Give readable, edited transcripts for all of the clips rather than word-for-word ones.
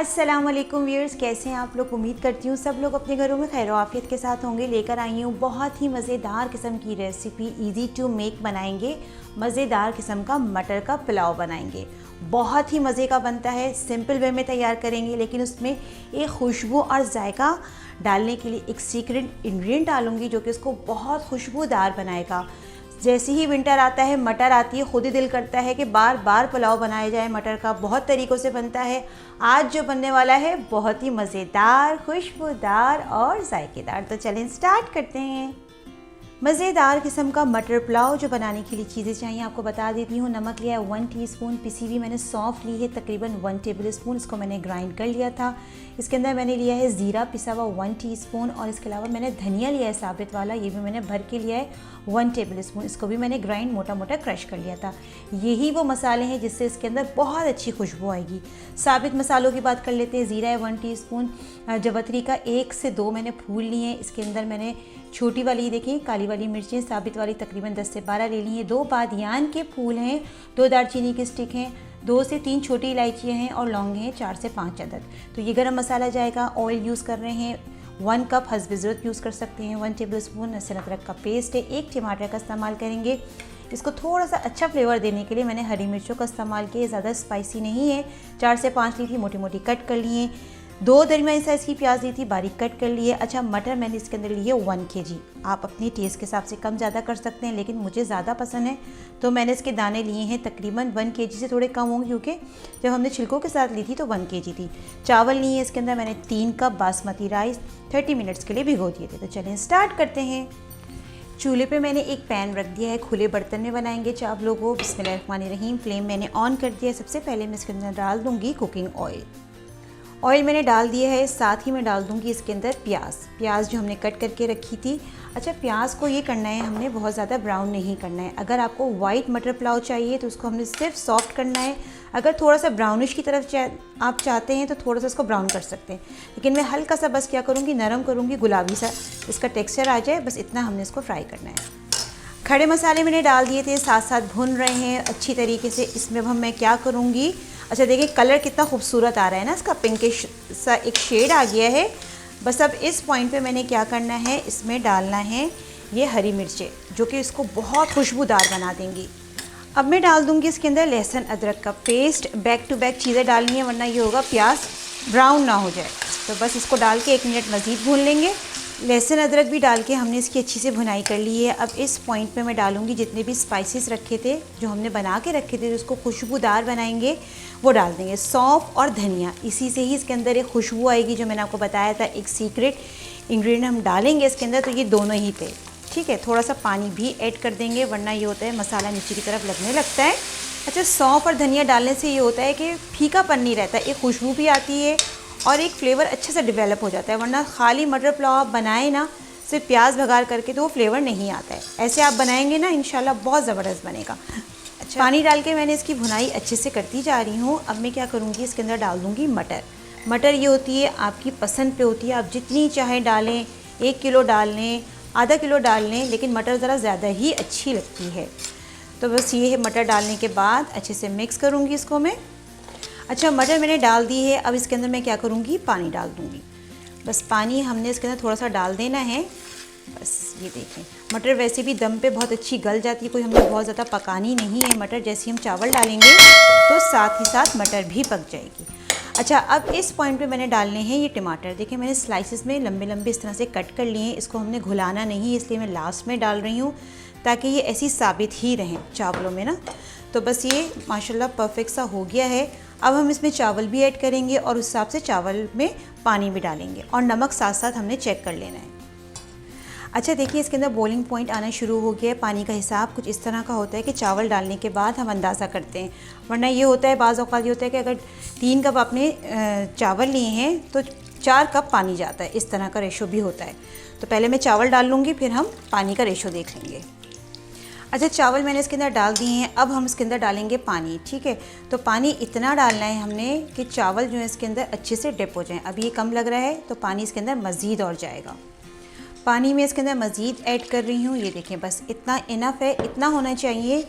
अस्सलाम वालेकुम व्यूअर्स, कैसे हैं आप लोग। उम्मीद करती हूँ सब लोग अपने घरों में खैर आफियत के साथ होंगे। लेकर आई हूँ बहुत ही मज़ेदार किस्म की रेसिपी, इजी टू मेक बनाएंगे। मज़ेदार किस्म का मटर का पुलाव बनाएंगे। बहुत ही मज़े का बनता है, सिंपल वे में तैयार करेंगे, लेकिन उसमें एक खुशबू और जायका डालने के लिए एक सीक्रेट इंग्रेडिएंट डालूंगी जो कि उसको बहुत खुशबूदार बनाएगा। जैसे ही विंटर आता है, मटर आती है, खुद ही दिल करता है कि बार बार पुलाव बनाया जाए मटर का। बहुत तरीक़ों से बनता है। आज जो बनने वाला है बहुत ही मज़ेदार, खुशबूदार और जायकेदार। तो चलें स्टार्ट करते हैं। मज़ेदार किस्म का मटर पुलाव जो बनाने के लिए चीज़ें चाहिए आपको बता देती हूँ। नमक लिया है 1 टीस्पून, पिसी हुई मैंने सौंफ ली है तकरीबन 1 टेबल स्पून, इसको मैंने ग्राइंड कर लिया था। इसके अंदर मैंने लिया है ज़ीरा पिसा हुआ 1 टीस्पून, और इसके अलावा मैंने धनिया लिया है साबित वाला, ये भी मैंने भर के लिया है 1 टेबल स्पून, इसको भी मैंने ग्राइंड मोटा मोटा क्रश कर लिया था। यही वो मसाले हैं जिससे इसके अंदर बहुत अच्छी खुशबू आएगी। साबित मसालों की बात कर लेते हैं। ज़ीरा है 1 टीस्पून, जवतरी का 1 से 2 मैंने फूल लिए हैं। इसके अंदर मैंने छोटी वाली देखें काली वाली मिर्चें साबित वाली तकरीबन 10 से 12 ले ली हैं। 2 बादियान के फूल हैं, 2 दालचीनी के स्टिक हैं, 2 से 3 छोटी इलायचियाँ हैं और लौंग हैं 4 से 5 अदद। तो ये गरम मसाला जाएगा। ऑयल यूज़ कर रहे हैं 1 कप, हस्ब ज़रूरत यूज़ कर सकते हैं। 1 टेबल स्पून लहसुन अदरक का पेस्ट है। 1 टमाटर का इस्तेमाल करेंगे। इसको थोड़ा सा अच्छा फ्लेवर देने के लिए मैंने हरी मिर्चों का इस्तेमाल किया। ज़्यादा स्पाइसी नहीं है। 4 से 5 ली थी, मोटी मोटी कट कर लिए। 2 दरमियानी साइज़ की प्याज ली थी, बारीक कट कर लिए। अच्छा, मटर मैंने इसके अंदर लिए 1 kg। आप अपनी टेस्ट के हिसाब से कम ज़्यादा कर सकते हैं, लेकिन मुझे ज़्यादा पसंद है तो मैंने इसके दाने लिए हैं तकरीबन 1 kg से थोड़े कम होंगे, क्योंकि जब हमने छिलकों के साथ ली थी तो 1 kg थी। चावल लिए इसके अंदर मैंने 3 कप बासमती राइस 30 मिनट्स के लिए भिगो दिए थे। तो चलें स्टार्ट करते हैं। चूल्हे पे मैंने एक पैन रख दिया है, खुले बर्तन में बनाएंगे चावलों को। बिस्मिल्लाहिर्रहमानिर्रहीम। फ्लेम मैंने ऑन कर दिया है। सबसे पहले मैं इसके अंदर डाल दूँगी कुकिंग ऑयल। ऑयल मैंने डाल दिया है, साथ ही मैं डाल दूँगी इसके अंदर प्याज जो हमने कट करके रखी थी। अच्छा, प्याज को ये करना है हमने, बहुत ज़्यादा ब्राउन नहीं करना है। अगर आपको वाइट मटर पुलाव चाहिए तो उसको हमने सिर्फ सॉफ्ट करना है। अगर थोड़ा सा ब्राउनिश की तरफ आप चाहते हैं तो थोड़ा सा इसको ब्राउन कर सकते हैं, लेकिन मैं हल्का सा बस क्या करूँगी, नरम करूँगी, गुलाबी सा इसका टेक्स्चर आ जाए, बस इतना हमने इसको फ्राई करना है। खड़े मसाले मैंने डाल दिए थे, साथ साथ भुन रहे हैं अच्छी तरीके से। इसमें अब मैं क्या करूँगी, अच्छा देखिए कलर कितना खूबसूरत आ रहा है ना, इसका पिंकिश सा एक शेड आ गया है। बस अब इस पॉइंट पे मैंने क्या करना है, इसमें डालना है ये हरी मिर्चें जो कि इसको बहुत खुशबूदार बना देंगी। अब मैं डाल दूँगी इसके अंदर लहसुन अदरक का पेस्ट। बैक टू बैक चीज़ें डालनी है, वरना ये होगा प्याज ब्राउन ना हो जाए। तो बस इसको डाल के 1 मिनट मज़ीद भून लेंगे। लहसुन अदरक भी डाल के हमने इसकी अच्छी से भुनाई कर ली है। अब इस पॉइंट पे मैं डालूंगी जितने भी स्पाइसेस रखे थे, जो हमने बना के रखे थे, जिसको खुशबूदार बनाएंगे, वो डाल देंगे। सौंफ और धनिया, इसी से ही इसके अंदर एक खुशबू आएगी, जो मैंने आपको बताया था एक सीक्रेट इंग्रेडिएंट हम डालेंगे इसके अंदर। तो ये दोनों ही थे, ठीक है। थोड़ा सा पानी भी ऐड कर देंगे, वरना ये होता है मसाला नीचे की तरफ लगने लगता है। अच्छा, सौंफ और धनिया डालने से ये होता है कि फीकापन नहीं रहता, एक खुशबू भी आती है और एक फ्लेवर अच्छे से डेवलप हो जाता है। वरना खाली मटर पुलाव आप बनाएं ना सिर्फ प्याज भगार करके, तो वो फ्लेवर नहीं आता है। ऐसे आप बनाएंगे ना इंशाल्लाह बहुत ज़बरदस्त बनेगा। अच्छा, पानी डाल के मैंने इसकी भुनाई अच्छे से करती जा रही हूँ। अब मैं क्या करूँगी, इसके अंदर डाल दूँगी मटर ये होती है आपकी पसंद पे होती है, आप जितनी चाहे डालें, 1 किलो डाल लें, आधा किलो डाल लें, लेकिन मटर ज़रा ज़्यादा ही अच्छी लगती है। तो बस ये है, मटर डालने के बाद अच्छे से मिक्स करूँगी इसको मैं। अच्छा, मटर मैंने डाल दी है। अब इसके अंदर मैं क्या करूँगी, पानी डाल दूँगी। बस पानी हमने इसके अंदर थोड़ा सा डाल देना है। बस ये देखें, मटर वैसे भी दम पे बहुत अच्छी गल जाती है, कोई हमने बहुत ज़्यादा पकानी नहीं है मटर। जैसे हम चावल डालेंगे तो साथ ही साथ मटर भी पक जाएगी। अच्छा, अब इस पॉइंट पे मैंने डालने हैं ये टमाटर। देखिए मैंने स्लाइसिस में लंबे लंबे इस तरह से कट कर लिए हैं। इसको हमने घुलाना नहीं है, इसलिए मैं लास्ट में डाल रही हूँ, ताकि ये ऐसी साबित ही रहें चावलों में ना। तो बस ये माशाल्लाह परफेक्ट सा हो गया है। अब हम इसमें चावल भी ऐड करेंगे और उस हिसाब से चावल में पानी भी डालेंगे, और नमक साथ साथ हमने चेक कर लेना है। अच्छा देखिए, इसके अंदर बॉइलिंग पॉइंट आना शुरू हो गया है। पानी का हिसाब कुछ इस तरह का होता है कि चावल डालने के बाद हम अंदाज़ा करते हैं, वरना ये होता है बाज़ औक़ात ये होता है कि अगर 3 कप आपने चावल लिए हैं तो 4 कप पानी जाता है, इस तरह का रेशो भी होता है। तो पहले मैं चावल डाल लूँगी, फिर हम पानी का रेशो देख लेंगे। अच्छा, चावल मैंने इसके अंदर डाल दिए हैं। अब हम इसके अंदर डालेंगे पानी, ठीक है। तो पानी इतना डालना है हमने कि चावल जो है इसके अंदर अच्छे से डिप हो जाएं। अब ये कम लग रहा है तो पानी इसके अंदर मज़ीद और जाएगा। पानी में इसके अंदर मज़ीद ऐड कर रही हूँ। ये देखें, बस इतना इनफ है, इतना होना चाहिए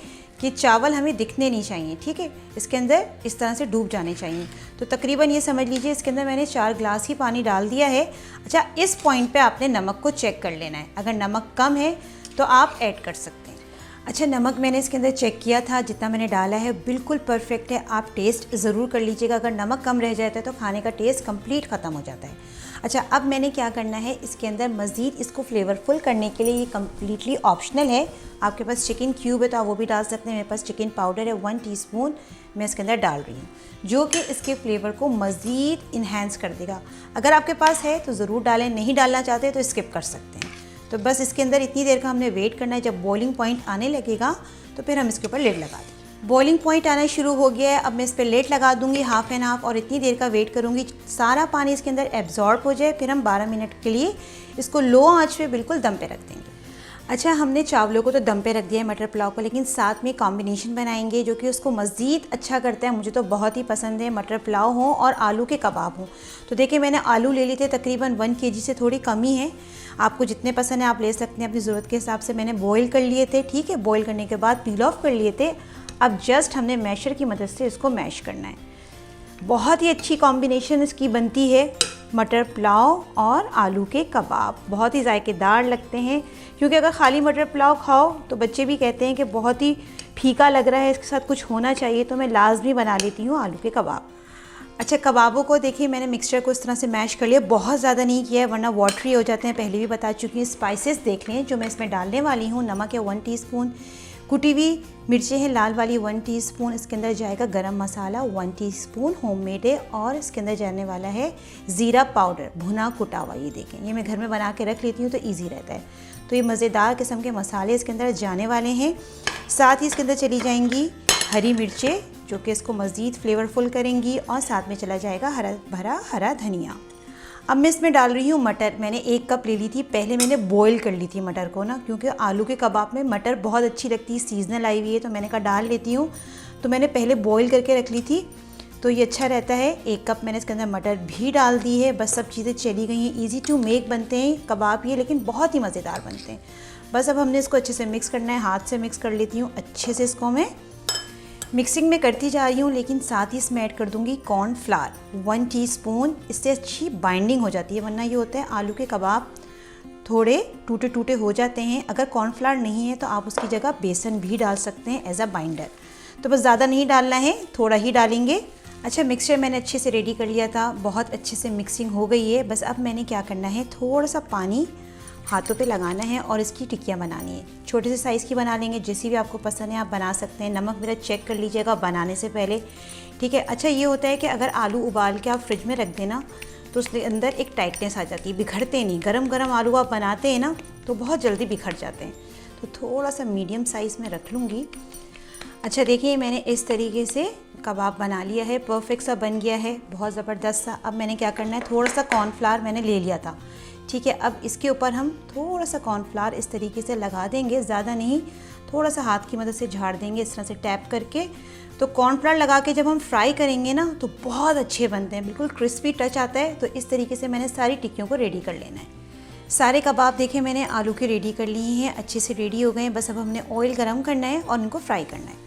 कि चावल हमें दिखने नहीं चाहिए, ठीक है, इसके अंदर इस तरह से डूब जाने चाहिए। तो तकरीबन ये समझ लीजिए इसके अंदर मैंने 4 ग्लास ही पानी डाल दिया है। अच्छा, इस पॉइंट पे आपने नमक को चेक कर लेना है, अगर नमक कम है तो आप ऐड कर सकते हैं। अच्छा, नमक मैंने इसके अंदर चेक किया था, जितना मैंने डाला है बिल्कुल परफेक्ट है। आप टेस्ट ज़रूर कर लीजिएगा, अगर नमक कम रह जाता है तो खाने का टेस्ट कंप्लीट ख़त्म हो जाता है। अच्छा, अब मैंने क्या करना है, इसके अंदर मज़ीद इसको फ्लेवरफुल करने के लिए, ये कम्प्लीटली ऑप्शनल है, आपके पास चिकन क्यूब है तो आप वो भी डाल सकते हैं। मेरे पास चिकन पाउडर है 1 टीस्पून मैं इसके अंदर डाल रही हूँ, जो कि इसके फ्लेवर को मज़ीद इन्हेंस कर देगा। अगर आपके पास है तो ज़रूर डालें, नहीं डालना चाहते तो स्किप कर सकते हैं। तो बस इसके अंदर इतनी देर का हमने वेट करना है। जब बॉइलिंग पॉइंट आने लगेगा तो फिर हम इसके ऊपर लिड लगा दें। बॉइलिंग पॉइंट आना शुरू हो गया है, अब मैं इस पर लिड लगा दूंगी हाफ़ एंड हाफ़ और इतनी देर का वेट करूंगी सारा पानी इसके अंदर एब्जॉर्ब हो जाए। फिर हम 12 मिनट के लिए इसको लो आंच पे बिल्कुल दम पे रख देंगे। अच्छा, हमने चावलों को तो दम पे रख दिया है मटर पुलाव को, लेकिन साथ में कॉम्बिनेशन बनाएंगे जो कि उसको मज़ीद अच्छा करता है। मुझे तो बहुत ही पसंद है, मटर पुलाव हो और आलू के कबाब हो। तो देखिए मैंने आलू ले लिए थे, तकरीबन 1 kg से थोड़ी कम ही है, आपको जितने पसंद है आप ले सकते हैं अपनी ज़रूरत के हिसाब से। मैंने बॉईल कर लिए थे, ठीक है, बॉईल करने के बाद पील ऑफ कर लिए थे। अब जस्ट हमने मैशर की मदद से इसको मैश करना है। बहुत ही अच्छी कॉम्बिनेशन इसकी बनती है, मटर पुलाव और आलू के कबाब बहुत ही जायकेदार लगते हैं। क्योंकि अगर खाली मटर पुलाव खाओ तो बच्चे भी कहते हैं कि बहुत ही फीका लग रहा है, इसके साथ कुछ होना चाहिए, तो मैं लाजमी बना लेती हूँ आलू के कबाब। अच्छा, कबाबों को देखिए मैंने मिक्सचर को इस तरह से मैश कर लिया, बहुत ज़्यादा नहीं किया है वरना वाटरी हो जाते हैं, पहले भी बता चुकी हूँ। स्पाइसेस देख लें जो मैं इसमें डालने वाली हूँ। नमक है 1 टीस्पून, कुटी हुई मिर्चें हैं लाल वाली 1 टीस्पून, इसके अंदर जाएगा गरम मसाला 1 टीस्पून होममेड है, और इसके अंदर जाने वाला है ज़ीरा पाउडर भुना कुटा हुआ। ये देखें, ये मैं घर में बना के रख लेती हूँ तो ईजी रहता है। तो ये मज़ेदार किस्म के मसाले इसके अंदर जाने वाले हैं। साथ ही इसके अंदर चली जाएंगी हरी मिर्चें जो कि इसको मज़ीद फ्लेवरफुल करेंगी, और साथ में चला जाएगा हरा धनिया। अब मैं इसमें डाल रही हूँ मटर। मैंने 1 कप ले ली थी, पहले मैंने बॉईल कर ली थी मटर को ना, क्योंकि आलू के कबाब में मटर बहुत अच्छी लगती है, सीजनल आई हुई है तो मैंने कहा डाल लेती हूँ। तो मैंने पहले बॉईल करके रख ली थी तो ये अच्छा रहता है। 1 कप मैंने इसके अंदर मटर भी डाल दी है। बस सब चीज़ें चली गई हैं। ईज़ी टू मेक बनते हैं कबाब ये, लेकिन बहुत ही मज़ेदार बनते हैं। बस अब हमने इसको अच्छे से मिक्स करना है, हाथ से मिक्स कर लेती हूँ अच्छे से। इसको मैं मिक्सिंग में करती जा रही हूँ, लेकिन साथ ही इसमें ऐड कर दूँगी कॉर्नफ्लावर 1 टीस्पून। इससे अच्छी बाइंडिंग हो जाती है, वरना ये होता है आलू के कबाब थोड़े टूटे टूटे हो जाते हैं। अगर कॉर्नफ्लावर नहीं है तो आप उसकी जगह बेसन भी डाल सकते हैं एज अ बाइंडर। तो बस ज़्यादा नहीं डालना है, थोड़ा ही डालेंगे। अच्छा, मिक्सचर मैंने अच्छे से रेडी कर लिया था, बहुत अच्छे से मिक्सिंग हो गई है। बस अब मैंने क्या करना है, थोड़ा सा पानी हाथों पे लगाना है और इसकी टिक्कियाँ बनानी है। छोटे से साइज़ की बना लेंगे, जैसी भी आपको पसंद है आप बना सकते हैं। नमक मेरा चेक कर लीजिएगा बनाने से पहले, ठीक है। अच्छा, ये होता है कि अगर आलू उबाल के आप फ्रिज में रख देना तो उसके अंदर एक टाइटनेस आ जाती है, बिखरते नहीं। गरम गरम आलू आप बनाते हैं ना तो बहुत जल्दी बिखर जाते हैं। तो थोड़ा सा मीडियम साइज़ में रख लूँगी। अच्छा, देखिए मैंने इस तरीके से कबाब बना लिया है, परफेक्ट सा बन गया है, बहुत ज़बरदस्त सा। अब मैंने क्या करना है, थोड़ा सा कॉर्नफ्लावर मैंने ले लिया था, ठीक है। अब इसके ऊपर हम थोड़ा सा कॉर्नफ्लावर इस तरीके से लगा देंगे, ज़्यादा नहीं, थोड़ा सा हाथ की मदद से झाड़ देंगे इस तरह से टैप करके। तो कॉर्नफ्लावर लगा के जब हम फ्राई करेंगे ना तो बहुत अच्छे बनते हैं, बिल्कुल क्रिस्पी टच आता है। तो इस तरीके से मैंने सारी टिक्कियों को रेडी कर लेना है। सारे कबाब देखे मैंने आलू के रेडी कर लिए हैं, अच्छे से रेडी हो गए हैं। बस अब हमने ऑयल गरम करना है और इनको फ्राई करना है।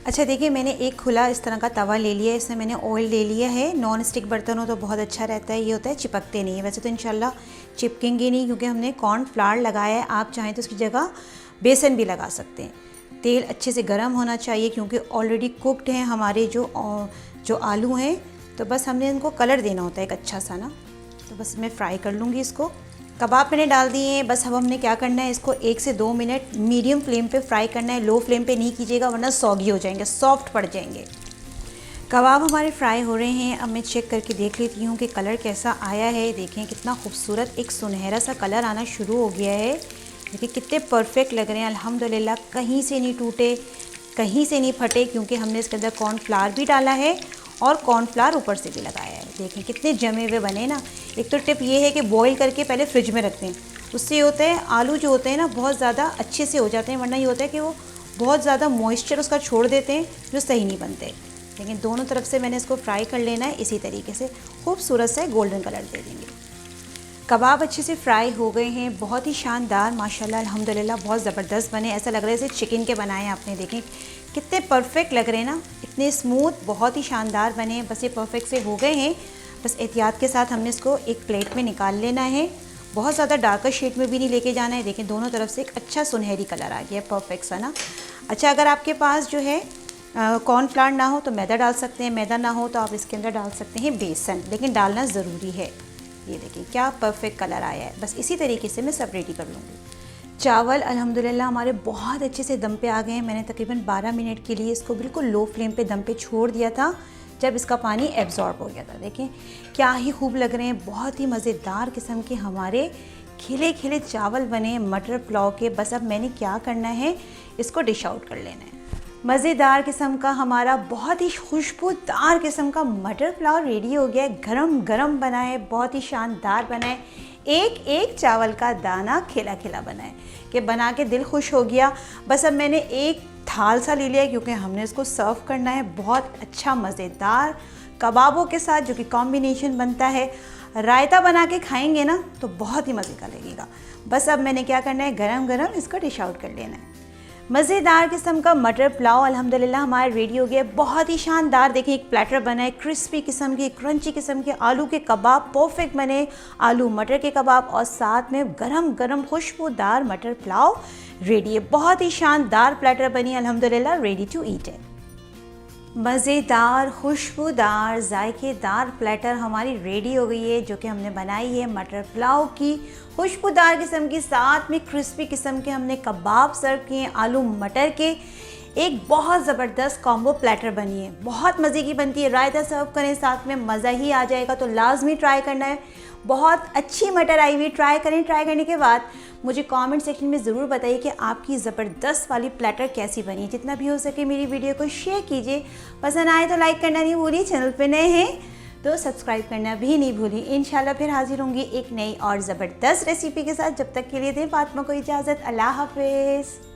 अच्छा, देखिए मैंने एक खुला इस तरह का तवा ले लिया है, इसमें मैंने ऑयल ले लिया है। नॉन स्टिक बर्तन हो तो बहुत अच्छा रहता है, ये होता है चिपकते नहीं है। वैसे तो इंशाल्लाह चिपकेंगे नहीं क्योंकि हमने कॉर्नफ्लावर लगाया है। आप चाहें तो उसकी जगह बेसन भी लगा सकते हैं। तेल अच्छे से गर्म होना चाहिए क्योंकि ऑलरेडी कुकड हैं हमारे जो आलू हैं। तो बस हमने इनको कलर देना होता है एक अच्छा सा ना। तो बस मैं फ्राई कर लूँगी इसको। कबाब मैंने डाल दिए हैं। बस अब हमने क्या करना है, इसको 1 से 2 मिनट मीडियम फ्लेम पे फ्राई करना है। लो फ्लेम पे नहीं कीजिएगा वरना सॉगी हो जाएंगे, सॉफ्ट पड़ जाएंगे। कबाब हमारे फ्राई हो रहे हैं। अब मैं चेक करके देख लेती हूँ कि कलर कैसा आया है। देखें कितना खूबसूरत एक सुनहरा सा कलर आना शुरू हो गया है। देखिए कितने परफेक्ट लग रहे हैं अल्हम्दुलिल्लाह। कहीं से नहीं टूटे, कहीं से नहीं फटे, क्योंकि हमने इसके अंदर कॉर्नफ्लावर भी डाला है और कॉर्नफ्लावर ऊपर से भी लगाया है। देखें कितने जमे हुए बने ना। एक तो टिप ये है कि बॉईल करके पहले फ्रिज में रख दें, उससे ये होता है आलू जो होते हैं ना बहुत ज़्यादा अच्छे से हो जाते हैं, वरना ये होता है कि वो बहुत ज़्यादा मॉइस्चर उसका छोड़ देते हैं जो सही नहीं बनते। लेकिन दोनों तरफ से मैंने इसको फ्राई कर लेना है, इसी तरीके से खूबसूरत सा गोल्डन कलर दे देंगे। कबाब अच्छे से फ्राई हो गए हैं, बहुत ही शानदार माशाल्लाह अल्हम्दुलिल्लाह, बहुत ज़बरदस्त बने। ऐसा लग रहा है जैसे चिकन के बनाए हैं आपने। देखें कितने परफेक्ट लग रहे हैं ना, इतने स्मूथ, बहुत ही शानदार बने। बस ये परफेक्ट से हो गए हैं। बस एहतियात के साथ हमने इसको एक प्लेट में निकाल लेना है। बहुत ज़्यादा डार्कर शेड में भी नहीं लेके जाना है। देखें दोनों तरफ से एक अच्छा सुनहरी कलर आ गया, परफेक्ट सा ना। अच्छा, अगर आपके पास जो है कॉर्नफ्लावर ना हो तो मैदा डाल सकते हैं, मैदा ना हो तो आप इसके अंदर डाल सकते हैं बेसन, लेकिन डालना ज़रूरी है। ये देखिए क्या परफेक्ट कलर आया है। बस इसी तरीके से मैं सब रेडी कर लूँगी। चावल अल्हम्दुलिल्लाह हमारे बहुत अच्छे से दम पे आ गए हैं। मैंने तकरीबन 12 मिनट के लिए इसको बिल्कुल लो फ्लेम पे दम पे छोड़ दिया था, जब इसका पानी एब्जॉर्ब हो गया था। देखें क्या ही खूब लग रहे हैं, बहुत ही मज़ेदार किस्म के हमारे खिले खिले चावल बने मटर पुलाव के। बस अब मैंने क्या करना है, इसको डिश आउट कर लेना है। मज़ेदार किस्म का हमारा बहुत ही खुशबूदार किस्म का मटर पुलाव रेडी हो गया है। गरम गरम बना है, बहुत ही शानदार बना है। एक एक चावल का दाना खिला खिला बना है कि बना के दिल खुश हो गया। बस अब मैंने एक थाल सा ले लिया है क्योंकि हमने इसको सर्व करना है बहुत अच्छा मज़ेदार कबाबों के साथ, जो कि कॉम्बिनेशन बनता है। रायता बना के खाएंगे ना तो बहुत ही मज़े का लगेगा। बस अब मैंने क्या करना है, गरम गरम इसको डिश आउट कर लेना है। मज़ेदार किस्म का मटर पुलाव अल्हम्दुलिल्लाह हमारा रेडी हो गया, बहुत ही शानदार। देखिए एक प्लेटर बना है, क्रिस्पी किस्म के, क्रंची किस्म के आलू के कबाब परफेक्ट बने, आलू मटर के कबाब, और साथ में गरम गरम खुशबूदार मटर पुलाव रेडी है। बहुत ही शानदार प्लेटर बनी अल्हम्दुलिल्लाह, रेडी टू ईट है। मज़ेदार खुशबूदार जायकेदार प्लेटर हमारी रेडी हो गई है, जो कि हमने बनाई है मटर पुलाव की, खुशबूदार किस्म की, साथ में क्रिस्पी किस्म के हमने कबाब सर्व किए आलू मटर के। एक बहुत ज़बरदस्त कॉम्बो प्लेटर बनी है, बहुत मज़े की बनती है। रायता सर्व करें साथ में, मज़ा ही आ जाएगा। तो लाजमी ट्राई करना है। बहुत अच्छी मटर आई हुई, ट्राई करें। ट्राई करने के बाद मुझे कमेंट सेक्शन में ज़रूर बताइए कि आपकी ज़बरदस्त वाली प्लेटर कैसी बनी है। जितना भी हो सके मेरी वीडियो को शेयर कीजिए, पसंद आए तो लाइक करना नहीं भूलिए, चैनल पे नए हैं तो सब्सक्राइब करना भी नहीं भूलिए। इंशाल्लाह फिर हाजिर होंगी एक नई और ज़बरदस्त रेसिपी के साथ। जब तक के लिए दें फातिमा को इजाज़त। अल्लाह हाफ़िज़।